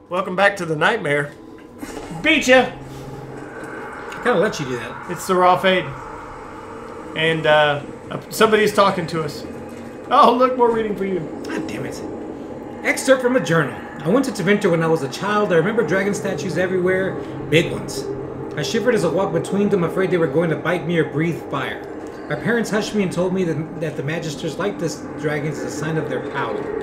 Welcome back to the nightmare. Beat ya! I kind of let you do that. It's the raw fade. And somebody's talking to us. Oh, look, more reading for you. God damn it. Excerpt from a journal. I went to Taventer when I was a child. I remember dragon statues everywhere. Big ones. I shivered as I walked between them, afraid they were going to bite me or breathe fire. My parents hushed me and told me that the magisters liked the dragons as a sign of their power.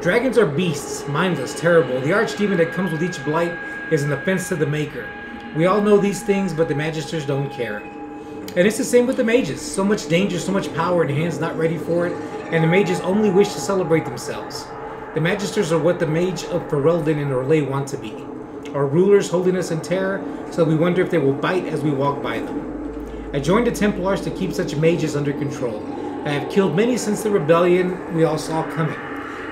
Dragons are beasts, mindless, terrible. The archdemon that comes with each blight is an offense to the Maker. We all know these things, but the magisters don't care. And it's the same with the mages. So much danger, so much power, and hands not ready for it, and the mages only wish to celebrate themselves. The magisters are what the mage of Ferelden and Orlais want to be. Our rulers holding us in terror, so we wonder if they will bite as we walk by them. I joined the Templars to keep such mages under control. I have killed many since the rebellion we all saw coming.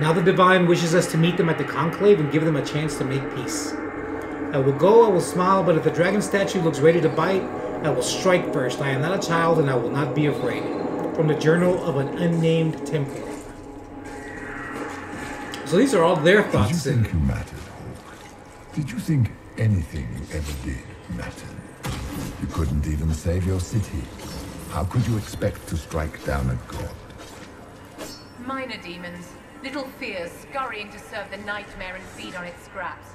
Now the Divine wishes us to meet them at the Conclave and give them a chance to make peace. I will go, I will smile, but if the dragon statue looks ready to bite, I will strike first. I am not a child and I will not be afraid. From the Journal of an Unnamed Templar. So these are all their thoughts. Did you think you mattered, Hawk? Did you think anything you ever did mattered? You couldn't even save your city. How could you expect to strike down a god? Minor demons. Little fears scurrying to serve the nightmare and feed on its scraps.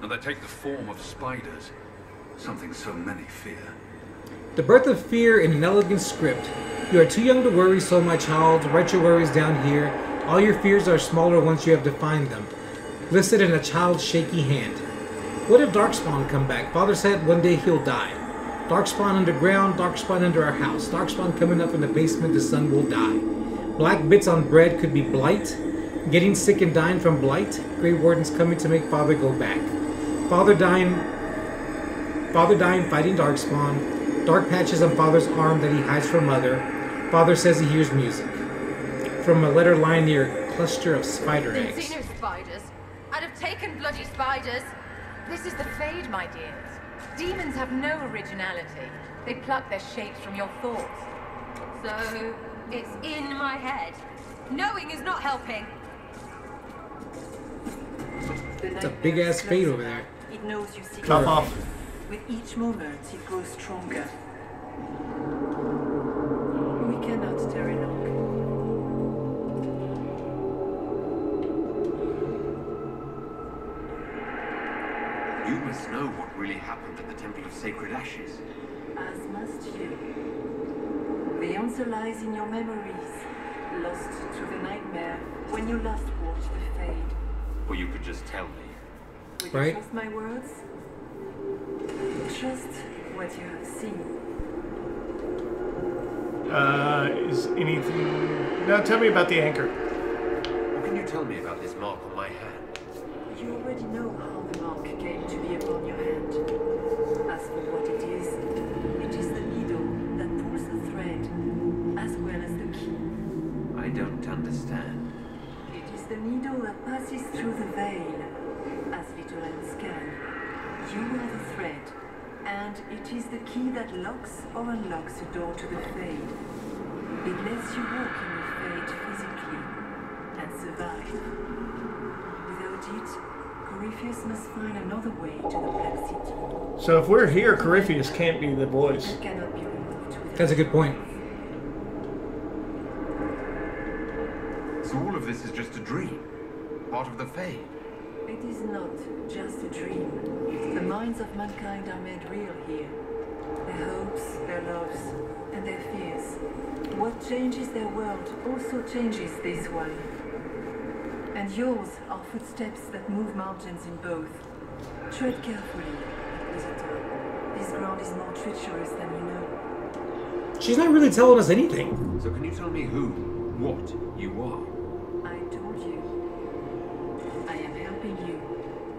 And they take the form of spiders. Something so many fear. The birth of fear in an elegant script. You are too young to worry, so my child. Write your worries down here. All your fears are smaller once you have defined them. Listed in a child's shaky hand. What if Darkspawn come back? Father said one day he'll die. Darkspawn underground, Darkspawn under our house. Darkspawn coming up in the basement, the sun will die. Black bits on bread could be blight. Getting sick and dying from blight. Grey Wardens coming to make Father go back. Father dying fighting Darkspawn. Dark patches on Father's arm that he hides from Mother. Father says he hears music. From a letter lying near a cluster of spider eggs. Didn't see no spiders. I'd have taken bloody spiders. This is the Fade, my dears. Demons have no originality. They pluck their shapes from your thoughts. So, it's in my head. Knowing is not helping. It's a big ass fade over there. It knows you seek Chop off. With each moment, it grows stronger. We cannot tear it off. You must know what really happened at the Temple of Sacred Ashes. As must you. The answer lies in your memories, lost to the nightmare when you last watched the Fade. Or you could just tell me. Would Right. you trust my words? Trust what you have seen. Is anything... Now tell me about the anchor. What can you tell me about this mark on my hand? You already know how the mark came to be upon your hand. As for what it is the needle that pulls the thread, as well as the key. I don't understand. It is the needle that passes through the veil, as Vitolands can. You are the thread, and it is the key that locks or unlocks the door to the Fade. It lets you walk in the Fade physically, and survive. Without it, Corypheus must find another way to the Black City. So if we're here, Corypheus can't be the boys. That cannot be removed without. That's a good point. So all of this is just a dream? Part of the Fade? It is not just a dream. The minds of mankind are made real here. Their hopes, their loves, and their fears. What changes their world also changes this one. And yours are footsteps that move mountains in both. Tread carefully, Inquisitor. This ground is more treacherous than you know. She's not really telling us anything. So can you tell me who, what you are? I told you. I am helping you.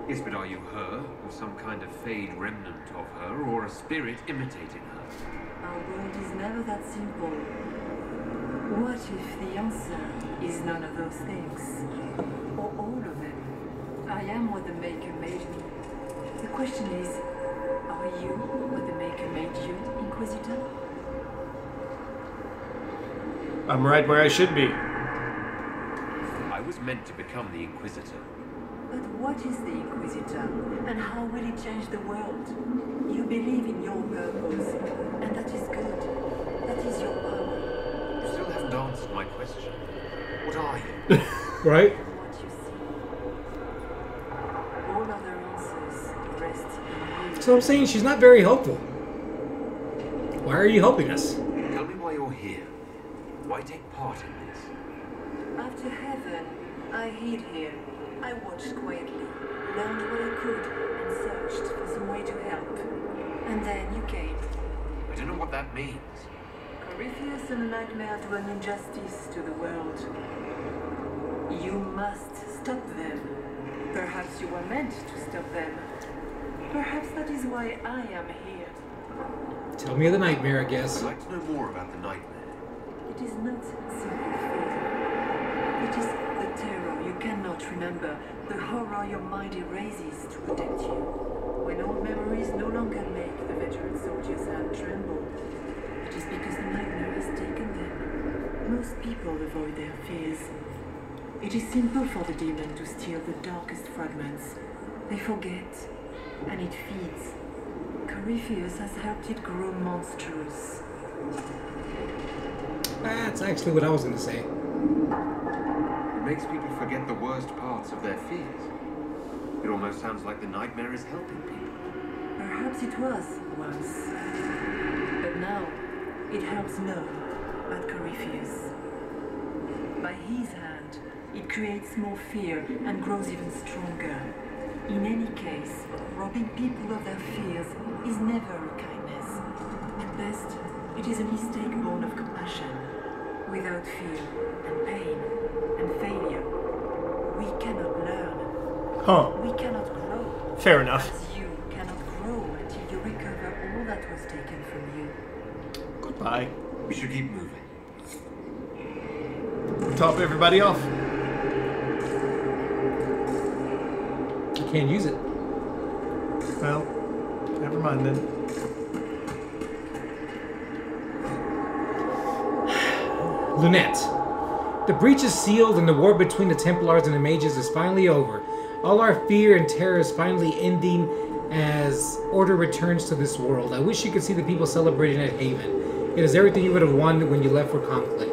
Yes, but are you her, or some kind of Fade remnant of her, or a spirit imitating her? Our world is never that simple. What if the answer is none of those things? Or all of them? I am what the Maker made me. The question is, are you what the Maker made you, Inquisitor? I'm right where I should be. I was meant to become the Inquisitor. But What is the Inquisitor, and how will it change the world? You believe in your purpose, and that is good. That is your power. You still haven't answered my question. What are you? Right? What you see. All other answers rest in you. So I'm saying she's not very helpful. Why are you helping us? Tell me why you're here. Why take part in this? After heaven, I hid here. I watched quietly, learned what I could, and searched for some way to help. And then you came. I don't know what that means. Corypheus and a nightmare do an injustice to the world. You must stop them. Perhaps you were meant to stop them. Perhaps that is why I am here. Tell me of the nightmare, I guess. I'd like to know more about the nightmare. It is not simple fear. It is the terror you cannot remember, the horror your mind erases to protect you. When old memories no longer make the veteran soldier's hand tremble, it is because the nightmare has taken them. Most people avoid their fears. It is simple for the demon to steal the darkest fragments. They forget, and it feeds. Corypheus has helped it grow monstrous. That's actually what I was going to say. It makes people forget the worst parts of their fears. It almost sounds like the nightmare is helping people. Perhaps it was once. But now, it helps no but Corypheus. By his hand, it creates more fear and grows even stronger. In any case, robbing people of their fears is never a kindness. At best, it is a mistake born of compassion. Without fear and pain and failure, we cannot learn. Huh. We cannot grow. Fair enough. As you cannot grow until you recover all that was taken from you. Goodbye. We should keep moving. Top everybody off. I can't use it. Well, never mind then. Lunette. The breach is sealed and the war between the Templars and the Mages is finally over. All our fear and terror is finally ending as order returns to this world. I wish you could see the people celebrating at Haven. It is everything you would have wanted when you left for Conclave.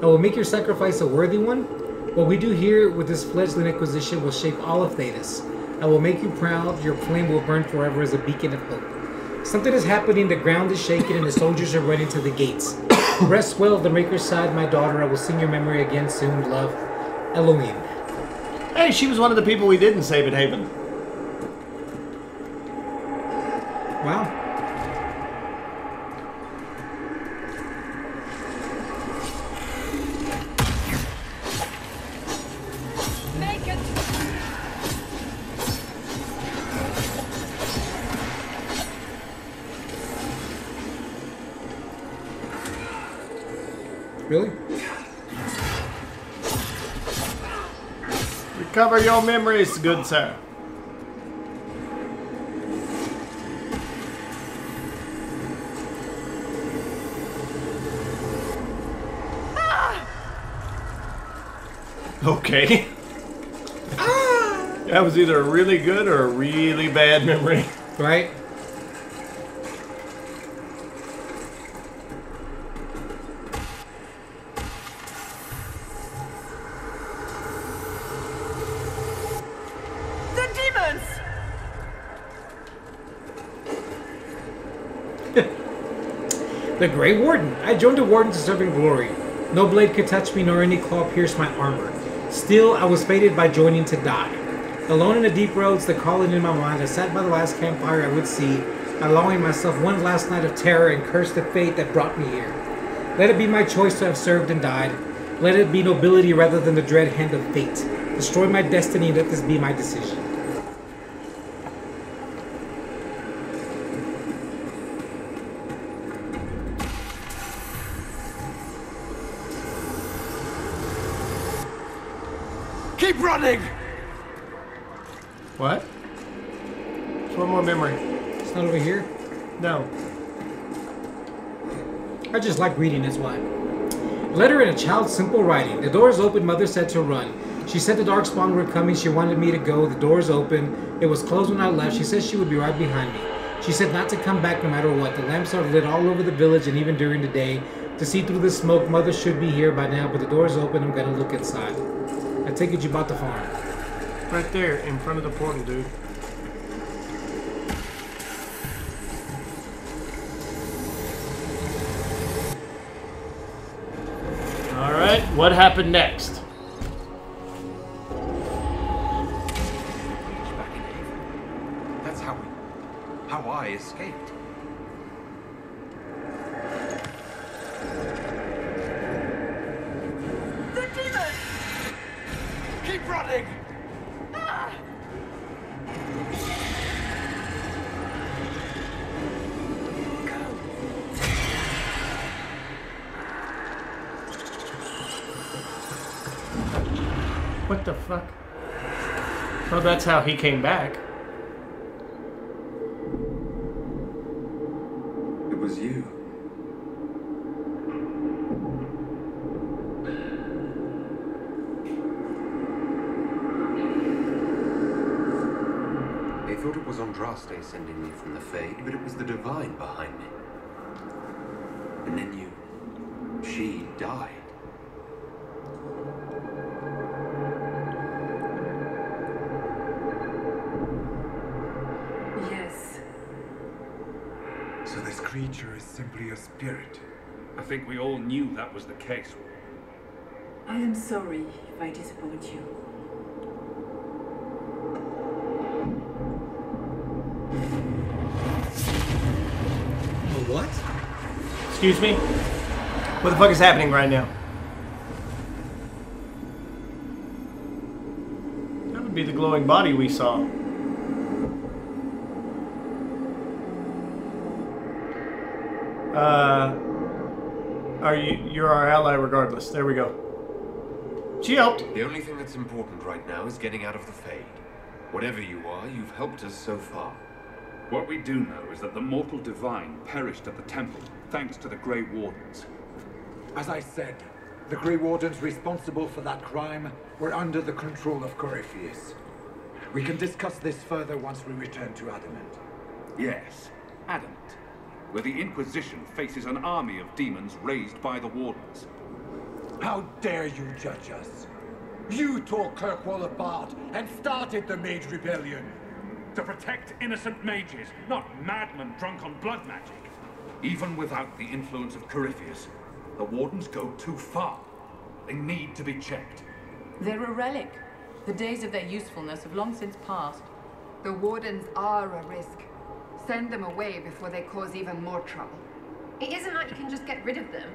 I will make your sacrifice a worthy one. What we do here with this fledgling Inquisition will shape all of Thedas. I will make you proud. Your flame will burn forever as a beacon of hope. Something is happening. The ground is shaking and the soldiers are running to the gates. Rest well at the Maker's side, my daughter. I will sing your memory again soon. Love, Elohim. Hey, she was one of the people we didn't save at Haven. Wow. Make it! Really? Recover your memories, good sir. Okay. That was either a really good or a really bad memory. Right? The demons! The Grey Warden. I joined the Warden to serve in glory. No blade could touch me, nor any claw pierce my armor. Still, I was fated by joining to die. Alone in the deep roads, the calling in my mind, I sat by the last campfire I would see, allowing myself one last night of terror and cursed the fate that brought me here. Let it be my choice to have served and died. Let it be nobility rather than the dread hand of fate. Destroy my destiny and let this be my decision. Keep running! What? There's one more memory. It's not over here. No. I just like reading, that's why. Letter in a child's simple writing. The doors open, mother said to run. She said the darkspawn were coming. She wanted me to go. The door's open. It was closed when I left. She said she would be right behind me. She said not to come back no matter what. The lamps are lit all over the village and even during the day. To see through the smoke, Mother should be here by now, but the door's open. I'm gonna look inside. I take it you bought the farm. Right there, in front of the portal, dude. Alright, what happened next? Back in Haven. That's how I escaped. The demon! Keep running! Ah! What the fuck? Oh, that's how he came back. It was you. They thought it was Andraste sending me from the Fade, but it was the Divine behind me. And then she died. Yes. So this creature is simply a spirit. I think we all knew that was the case. I am sorry if I disappoint you. What? Excuse me? What the fuck is happening right now? That would be the glowing body we saw. You're our ally regardless. There we go. She helped. The only thing that's important right now is getting out of the Fade. Whatever you are, you've helped us so far. What we do know is that the mortal divine perished at the temple, thanks to the Grey Wardens. As I said, the Grey Wardens responsible for that crime were under the control of Corypheus. We can discuss this further once we return to Adamant. Yes, Adamant, where the Inquisition faces an army of demons raised by the Wardens. How dare you judge us? You tore Kirkwall apart and started the Mage Rebellion. To protect innocent mages, not madmen drunk on blood magic. Even without the influence of Corypheus, the Wardens go too far. They need to be checked. They're a relic. The days of their usefulness have long since passed. The Wardens are a risk. Send them away before they cause even more trouble. It isn't like you can just get rid of them.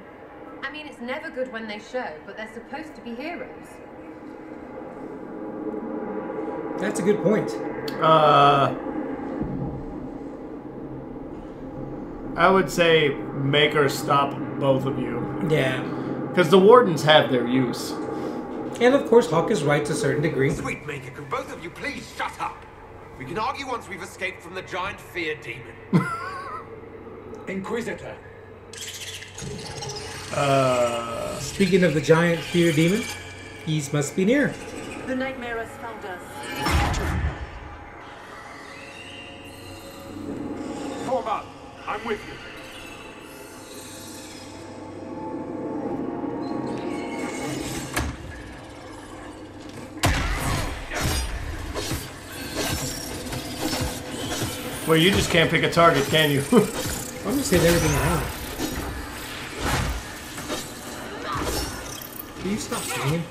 I mean, it's never good when they show, but they're supposed to be heroes. That's a good point. I would say make her stop both of you. Yeah. Because the Wardens have their use. And of course, Hawk is right to a certain degree. Sweet Maker, can both of you please shut up? We can argue once we've escaped from the giant fear demon. Inquisitor. Speaking of the giant fear demon, he must be near. The nightmare has found us. Form up! I'm with you. Well, you just can't pick a target, can you? I'm just hitting everything around. Will you stop swinging?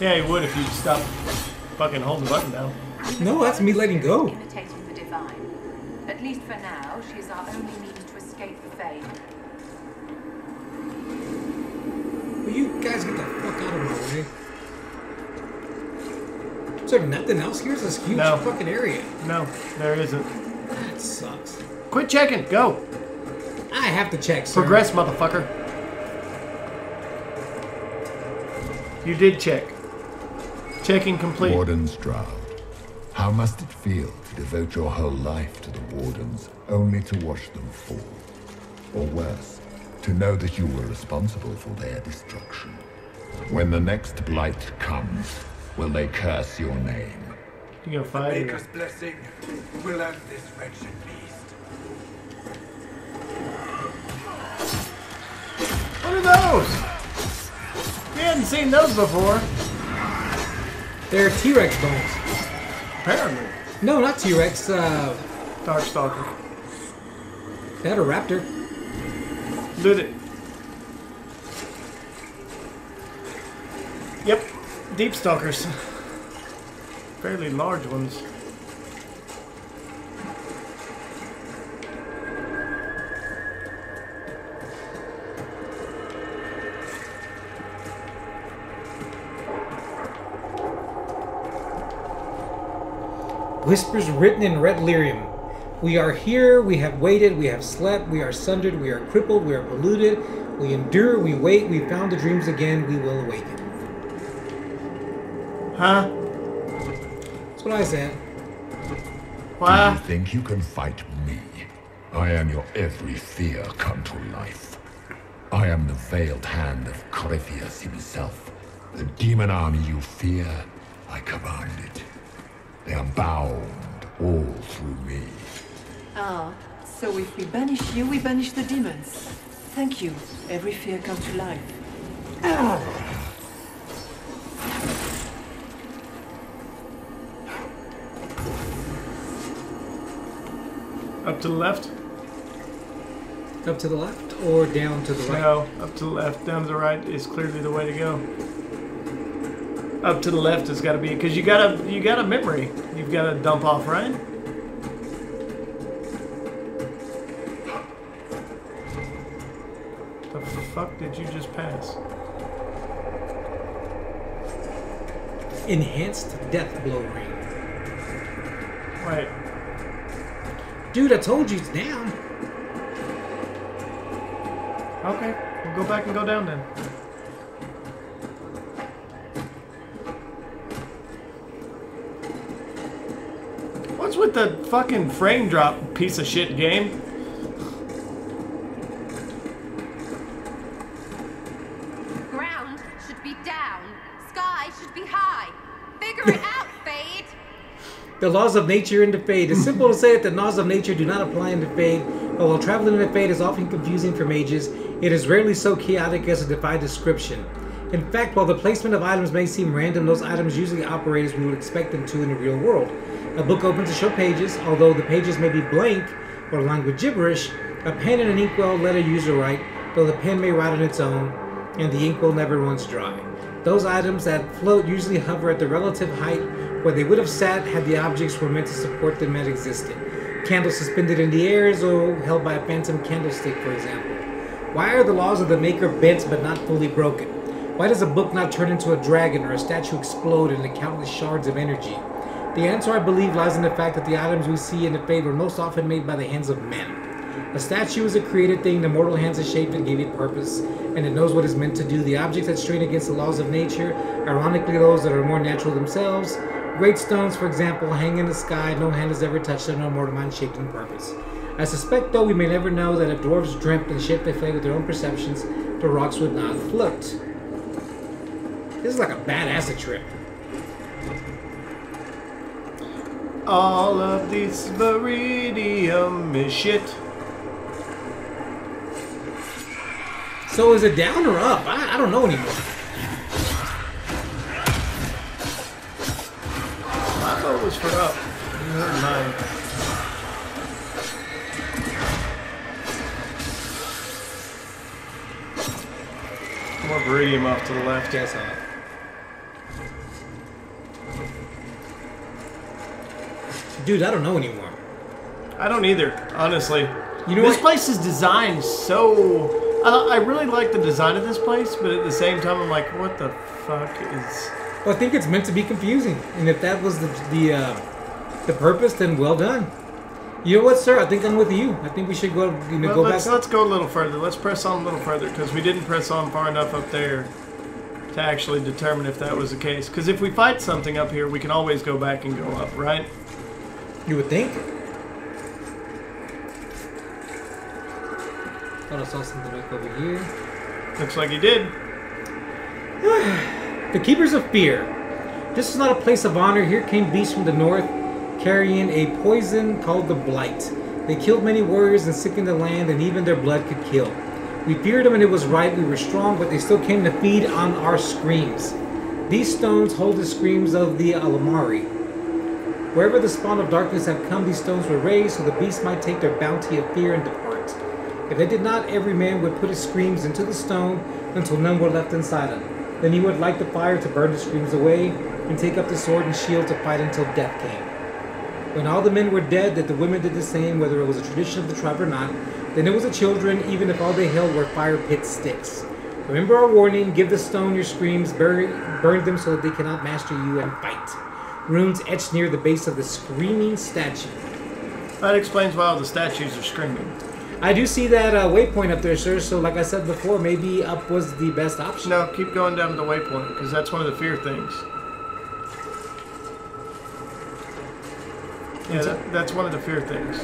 Yeah, he would if you stop fucking holding the button down. No, that's me letting go. Imitating the divine. At least for now, she is our only means to escape the Fade. Will you guys get the fuck out of my way? Is there nothing else here? It's this huge No. fucking area. No, there isn't. That sucks. Quit checking. Go. I have to check, sir. Progress, motherfucker. You did check. Checking complete. Warden's Drow. How must it feel to devote your whole life to the Wardens, only to watch them fall? Or worse, to know that you were responsible for their destruction? When the next blight comes, will they curse your name? You gonna fight? Maker's blessing will end this wretched beast. What are those? We hadn't seen those before. They're T-Rex bones. Apparently. No, not T-Rex. Darkstalker. They had a raptor. Did it? Yep. Deep stalkers. Fairly large ones. Whispers written in red lyrium. We are here, we have waited, we have slept, we are sundered, we are crippled, we are polluted, we endure, we wait, we found the dreams again, we will awaken. Huh? That's what I said. Why? Do you think you can fight me? I am your every fear come to life. I am the veiled hand of Corypheus himself. The demon army you fear, I command it. They are bound all through me. Ah, so if we banish you, we banish the demons. Thank you. Every fear comes to life. Up to the left? Up to the left or down to the right? No, up to the left. Down to the right is clearly the way to go. Up to the left has got to be, because you got a memory. You've got to dump off, right? The fuck did you just pass? Enhanced death blow ring. Right. Dude, I told you it's down. Okay, we'll go back and go down then. What's with the fucking frame drop, piece of shit game? Ground should be down. Sky should be high. Figure it out, Fade. The laws of nature in the Fade. It's simple to say that the laws of nature do not apply in the Fade, but while traveling in the Fade is often confusing for mages, it is rarely so chaotic as to defy description. In fact, while the placement of items may seem random, those items usually operate as we would expect them to in the real world. A book opens to show pages, although the pages may be blank or lined with gibberish. A pen and an inkwell let a user write, though the pen may write on its own, and the inkwell never runs dry. Those items that float usually hover at the relative height where they would have sat had the objects were meant to support them had existed. Candles suspended in the air as though held by a phantom candlestick, for example. Why are the laws of the Maker bent but not fully broken? Why does a book not turn into a dragon or a statue explode into countless shards of energy? The answer, I believe, lies in the fact that the items we see in the Fade were most often made by the hands of men. A statue is a created thing, the mortal hands have shaped and gave it purpose, and it knows what it's meant to do. The objects that strain against the laws of nature, ironically those that are more natural themselves. Great stones, for example, hang in the sky, no hand has ever touched them, no mortal mind shaped in purpose. I suspect, though, we may never know that if dwarves dreamt and shaped the Fade with their own perceptions, the rocks would not float. This is like a bad acid trip. All of this Viridium is shit. So is it down or up? I don't know anymore. My vote was for up. You heard mine. More Viridium off to the left. Guess not. Dude, I don't know anymore. I don't either, honestly. You know this what? place is designed so... I really like the design of this place, but at the same time, I'm like, what the fuck is... Well, I think it's meant to be confusing, and if that was the purpose, then well done. You know what, sir? I think I'm with you. I think we should go. Go back. Let's go a little further. Let's press on a little further because we didn't press on far enough up there to actually determine if that was the case. Because if we fight something up here, we can always go back and go up, right? You would think. Thought I saw something like over here. Looks like you did. The Keepers of Fear. This is not a place of honor. Here came beasts from the north, carrying a poison called the Blight. They killed many warriors and sickened the land, and even their blood could kill. We feared them, and it was right. We were strong, but they still came to feed on our screams. These stones hold the screams of the Alamari. Wherever the spawn of darkness had come, these stones were raised, so the beasts might take their bounty of fear and depart. If they did not, every man would put his screams into the stone until none were left inside them. Then he would light the fire to burn the screams away, and take up the sword and shield to fight until death came. When all the men were dead, that the women did the same, whether it was a tradition of the tribe or not. Then it was the children, even if all they held were fire pit sticks. Remember our warning, give the stone your screams, burn them so that they cannot master you, and fight. Runes etched near the base of the screaming statue. That explains why all the statues are screaming. I do see that waypoint up there, sir, so like I said before, maybe up was the best option. No, keep going down to the waypoint, because that's one of the fear things. Yeah, that's one of the fear things.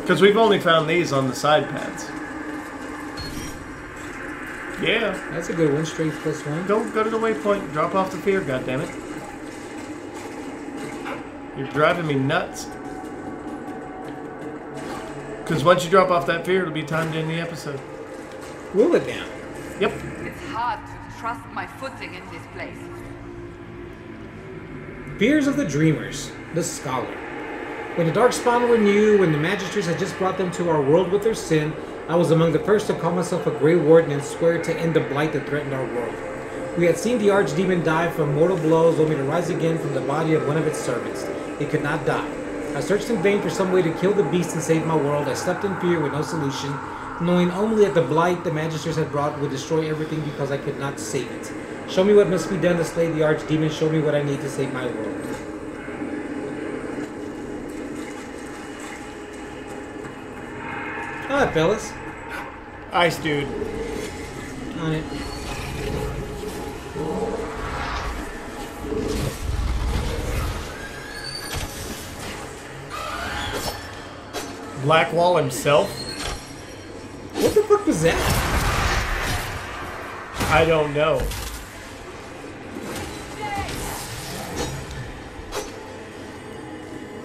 Because we've only found these on the side paths. Yeah. That's a good one, straight +1. Go to the waypoint, drop off the fear, goddammit. You're driving me nuts. Because once you drop off that fear, it'll be time to end the episode. Will it now? Yep. It's hard to trust my footing in this place. Fears of the Dreamers, the Scholar. When the Darkspawn were new, when the Magisters had just brought them to our world with their sin, I was among the first to call myself a Grey Warden and swear to end the blight that threatened our world. We had seen the Archdemon die from mortal blows, only to rise again from the body of one of its servants. It could not die. I searched in vain for some way to kill the beast and save my world. I slept in fear with no solution, knowing only that the blight the Magisters had brought would destroy everything because I could not save it. Show me what must be done to slay the Archdemon. Show me what I need to save my world. Alright, fellas. Ice dude. On it. Blackwall himself? What the fuck was that? I don't know.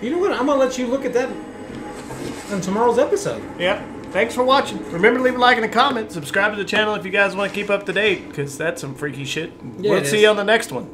You know what? I'm gonna let you look at that on tomorrow's episode. Yep. Thanks for watching. Remember to leave a like and a comment. Subscribe to the channel if you guys want to keep up to date, because that's some freaky shit. Yeah, We'll see you on the next one.